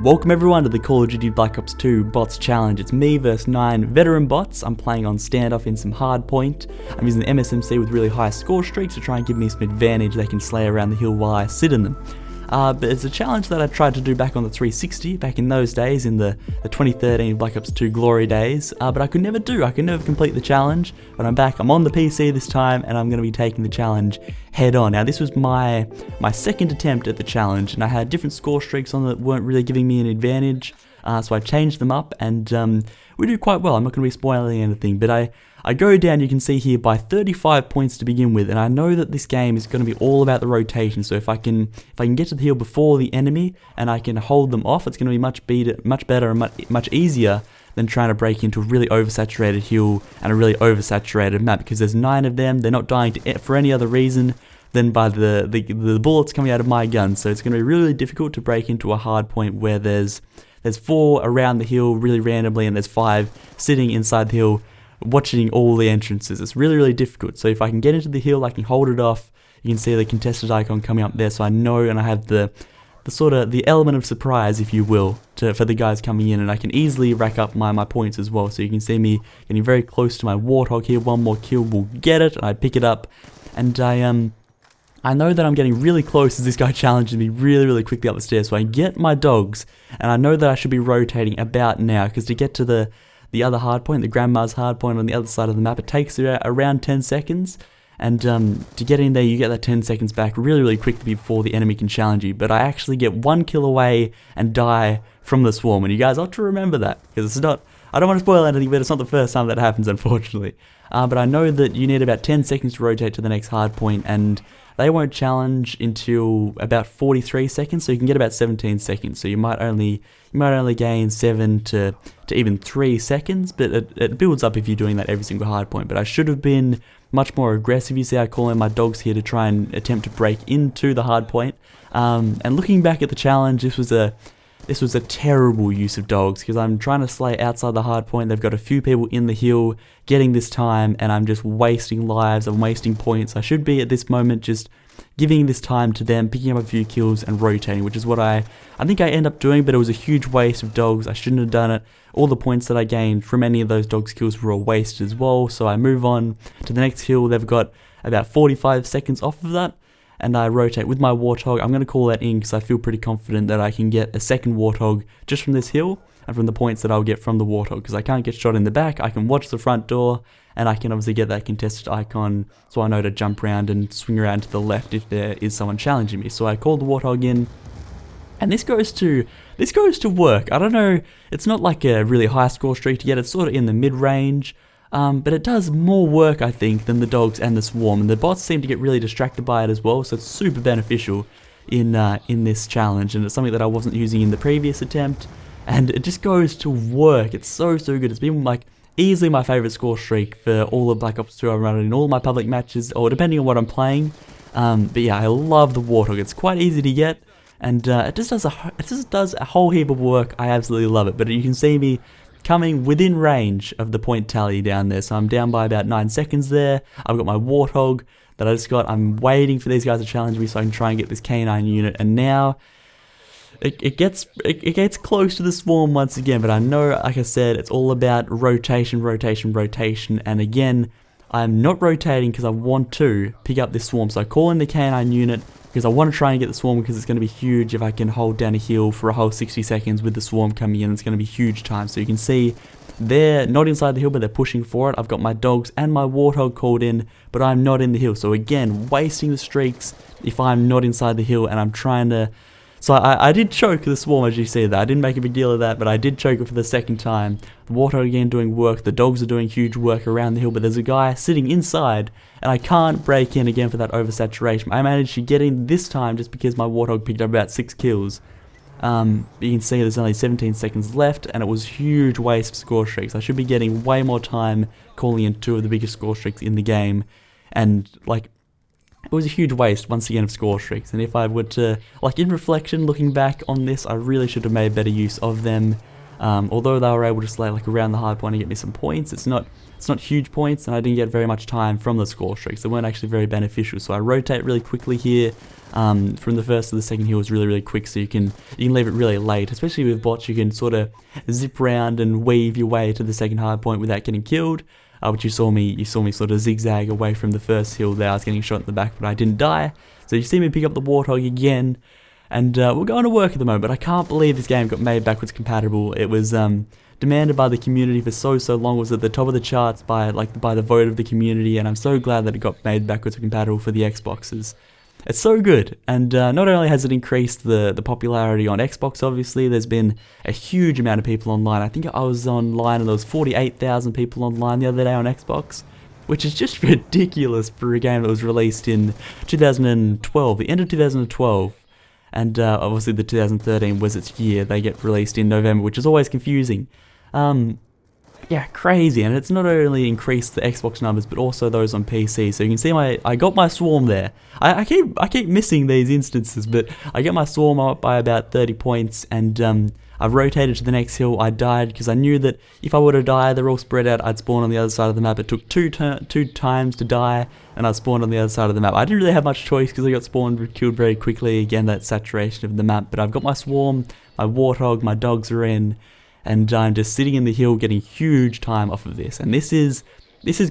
Welcome everyone to the Call of Duty Black Ops 2 Bots Challenge. It's me versus 9 veteran bots. I'm playing on standoff in some hard point. I'm using the MSMC with really high score streaks to try and give me some advantage they can slay around the hill while I sit in them. But it's a challenge that I tried to do back on the 360, back in those days, in the 2013 Black Ops 2 glory days, but I could never complete the challenge. But I'm back, I'm on the PC this time, and I'm going to be taking the challenge head on. Now this was my second attempt at the challenge, and I had different score streaks on that weren't really giving me an advantage, so I changed them up, and we do quite well. I'm not going to be spoiling anything, but I go down, you can see here, by 35 points to begin with, and I know that this game is going to be all about the rotation. So if I can get to the hill before the enemy and I can hold them off, it's going to be much better and much easier than trying to break into a really oversaturated hill and a really oversaturated map, because there's 9 of them. They're not dying for any other reason than by the bullets coming out of my gun. So it's going to be really difficult to break into a hard point where there's 4 around the hill really randomly and there's 5 sitting inside the hill watching all the entrances. It's really difficult. So if I can get into the hill, I can hold it off. You can see the contested icon coming up there, so I know, and I have the element of surprise, if you will, for the guys coming in, and I can easily rack up my points as well. So you can see me getting very close to my Warthog here. One more kill will get it, and I pick it up, and I know that I'm getting really close as this guy challenges me really quickly up the stairs. So I get my dogs, and I know that I should be rotating about now, because to get to the other hard point, the grandma's hard point on the other side of the map, it takes around 10 seconds, and to get in there you get that 10 seconds back really quickly before the enemy can challenge you. But I actually get 1 kill away and die from the swarm, and you guys ought to remember that, because it's not, I don't want to spoil anything, but it's not the first time that happens, unfortunately. But I know that you need about 10 seconds to rotate to the next hard point, and they won't challenge until about 43 seconds, so you can get about 17 seconds. So you might only gain 7 to even 3 seconds, but it builds up if you're doing that every single hard point. But I should have been much more aggressive. You see I call in my dogs here to try and attempt to break into the hard point. And looking back at the challenge, this was a terrible use of dogs, because I'm trying to slay outside the hard point. They've got a few people in the hill getting this time, and I'm just wasting lives, I'm wasting points. I should be at this moment just giving this time to them, picking up a few kills and rotating, which is what I think I end up doing, but it was a huge waste of dogs. I shouldn't have done it. All the points that I gained from any of those dogs kills were all wasted as well. So I move on to the next hill. They've got about 45 seconds off of that, and I rotate with my Warthog. I'm going to call that in because I feel pretty confident that I can get a second Warthog just from this hill and from the points that I'll get from the Warthog, because I can't get shot in the back. I can watch the front door, and I can obviously get that contested icon, so I know to jump around and swing around to the left if there is someone challenging me. So I call the Warthog in, and this goes to work. I don't know, it's not like a really high score streak to get. It's sort of in the mid-range. But it does more work, I think, than the dogs and the swarm, and the bots seem to get really distracted by it as well, so it's super beneficial in this challenge, and it's something that I wasn't using in the previous attempt, and it just goes to work. It's so good. It's been like easily my favourite score streak for all the Black Ops 2 I've run in all my public matches, or depending on what I'm playing. But yeah, I love the Warthog. It's quite easy to get, and it just does a whole heap of work. I absolutely love it. But you can see me coming within range of the point tally down there, so I'm down by about 9 seconds there. I've got my Warthog that I just got. I'm waiting for these guys to challenge me so I can try and get this K9 unit, and now it gets close to the swarm once again. But I know, like I said, it's all about rotation, and again, I'm not rotating because I want to pick up this swarm. So I call in the K9 unit because I want to try and get the swarm, because it's going to be huge if I can hold down a hill for a whole 60 seconds with the swarm coming in. It's going to be huge time. So you can see they're not inside the hill, but they're pushing for it. I've got my dogs and my Warthog called in, but I'm not in the hill. So again, wasting the streaks if I'm not inside the hill, and I'm trying to... So I did choke the swarm, as you see that. I didn't make a big deal of that, but I did choke it for the second time. The Warthog again doing work. The dogs are doing huge work around the hill, but there's a guy sitting inside, and I can't break in again for that oversaturation. I managed to get in this time just because my Warthog picked up about 6 kills. But you can see there's only 17 seconds left, and it was a huge waste of score streaks. I should be getting way more time calling in 2 of the biggest score streaks in the game, and like, it was a huge waste, once again, of score streaks. And if I were to, like, in reflection, looking back on this, I really should have made better use of them. Although they were able to slay like around the hard point and get me some points, it's not huge points, and I didn't get very much time from the score streaks. They weren't actually very beneficial. So I rotate really quickly here. From the first to the second hill is really quick, so you can leave it really late. Especially with bots, you can sort of zip around and weave your way to the second hard point without getting killed. Which you saw me sort of zigzag away from the first hill there. I was getting shot in the back, but I didn't die. So you see me pick up the Warthog again, and we're going to work at the moment. But I can't believe this game got made backwards compatible. It was demanded by the community for so long. It was at the top of the charts by the vote of the community, and I'm so glad that it got made backwards compatible for the Xboxes. It's so good, and not only has it increased the popularity on Xbox, obviously, there's been a huge amount of people online. I think I was online and there was 48,000 people online the other day on Xbox, which is just ridiculous for a game that was released in 2012, the end of 2012, and obviously the 2013 was its year. They get released in November, which is always confusing. Yeah, crazy, and it's not only increased the Xbox numbers, but also those on PC. So you can see I got my swarm there. I keep missing these instances, but I get my swarm up by about 30 points, and I've rotated to the next hill. I died because I knew that if I were to die, they're all spread out, I'd spawn on the other side of the map. It took two times to die, and I spawned on the other side of the map. I didn't really have much choice because I got spawned, killed very quickly. Again, that saturation of the map. But I've got my swarm, my Warthog, my dogs are in, and I'm just sitting in the hill getting huge time off of this. And this is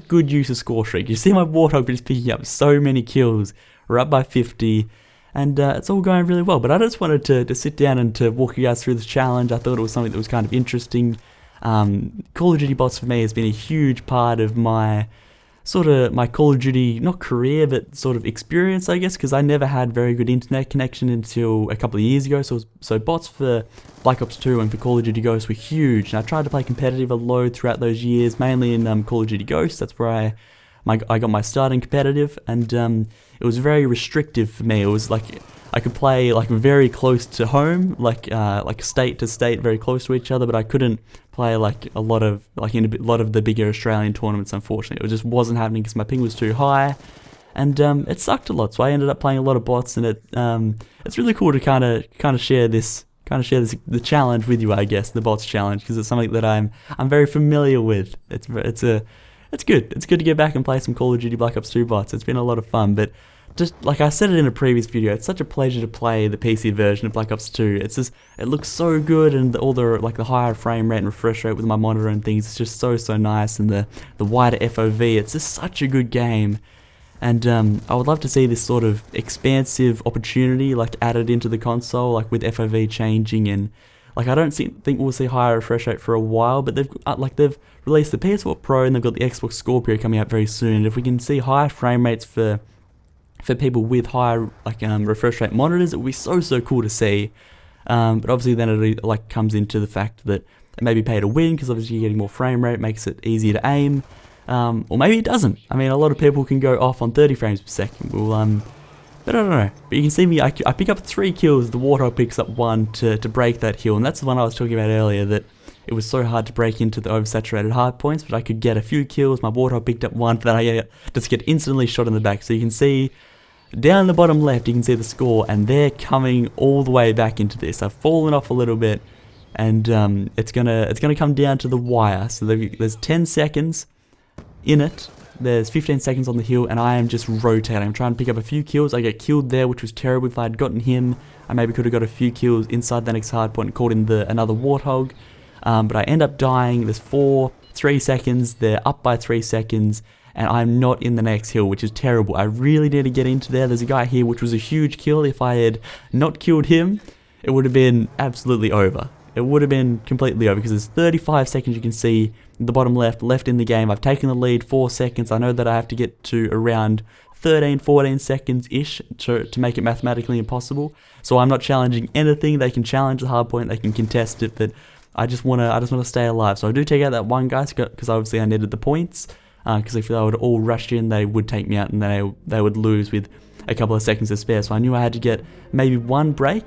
good use of score streak. You see my Warthog just picking up so many kills. We're up by 50, and it's all going really well. But I just wanted to sit down and to walk you guys through this challenge. I thought it was something that was kind of interesting. Call of Duty bots for me has been a huge part of my my Call of Duty, not career, but sort of experience, I guess, because I never had very good internet connection until a couple of years ago. So bots for Black Ops 2 and for Call of Duty Ghosts were huge, and I tried to play competitive a load throughout those years, mainly in Call of Duty Ghosts. That's where I got my start in competitive, and it was very restrictive for me. It was like I could play like very close to home, like state to state, very close to each other, but I couldn't play like in a lot of the bigger Australian tournaments. Unfortunately, it just wasn't happening because my ping was too high, and it sucked a lot. So I ended up playing a lot of bots, and it's really cool to kind of share the challenge with you, I guess, the bots challenge, because it's something that I'm very familiar with. It's good. It's good to get back and play some Call of Duty Black Ops 2 bots. It's been a lot of fun, but just like I said it in a previous video, it's such a pleasure to play the PC version of Black Ops 2. It's just, it looks so good, and all the higher frame rate and refresh rate with my monitor and things, it's just so nice, and the wider FOV, it's just such a good game. And I would love to see this sort of expansive opportunity like added into the console, like with FOV changing, and like I don't think we'll see higher refresh rate for a while, but they've released the PS4 Pro and they've got the Xbox Scorpio coming out very soon. And if we can see higher frame rates for people with higher refresh rate monitors, it would be so cool to see. But obviously then it comes into the fact that it may be pay to win, because obviously you're getting more frame rate, makes it easier to aim. Or maybe it doesn't. I mean, a lot of people can go off on 30 frames per second. Well, but I don't know. But you can see me, I pick up 3 kills, the Warthog picks up 1 to break that hill, and that's the one I was talking about earlier, that it was so hard to break into the oversaturated hard points, but I could get a few kills. My Warthog picked up 1, then I just get instantly shot in the back. So you can see down the bottom left, you can see the score, and they're coming all the way back into this. I've fallen off a little bit, and it's gonna come down to the wire. So there's 10 seconds in it. There's 15 seconds on the hill, and I am just rotating. I'm trying to pick up a few kills. I get killed there, which was terrible. If I had gotten him, I maybe could have got a few kills inside the next hard point and caught in another Warthog. But I end up dying. There's 3 seconds. They're up by 3 seconds, and I'm not in the next hill, which is terrible. I really need to get into there. There's a guy here, which was a huge kill. If I had not killed him, it would have been absolutely over. It would have been completely over, because there's 35 seconds, you can see the bottom left in the game. I've taken the lead 4 seconds. I know that I have to get to around 13-14 seconds-ish to make it mathematically impossible. So I'm not challenging anything. They can challenge the hard point, they can contest it, but I just wanna stay alive. So I do take out that one guy, because obviously I needed the points. Because if they would all rush in, they would take me out, and they would lose with a couple of seconds to spare. So I knew I had to get maybe 1 break.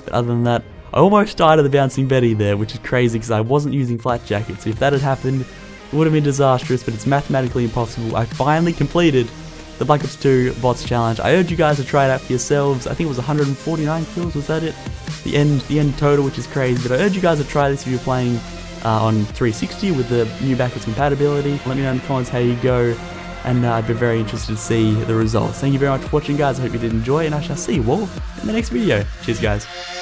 But other than that, I almost died of the bouncing Betty there, which is crazy because I wasn't using flat jackets. If that had happened, it would have been disastrous, but it's mathematically impossible. I finally completed the Black Ops 2 bots challenge. I urge you guys to try it out for yourselves. I think it was 149 kills, was that it? the end total, which is crazy. But I urge you guys to try this if you're playing on 360 with the new backwards compatibility. Let me know in the comments how you go, and I'd be very interested to see the results. Thank you very much for watching, guys. I hope you did enjoy, and I shall see you all in the next video. Cheers, guys.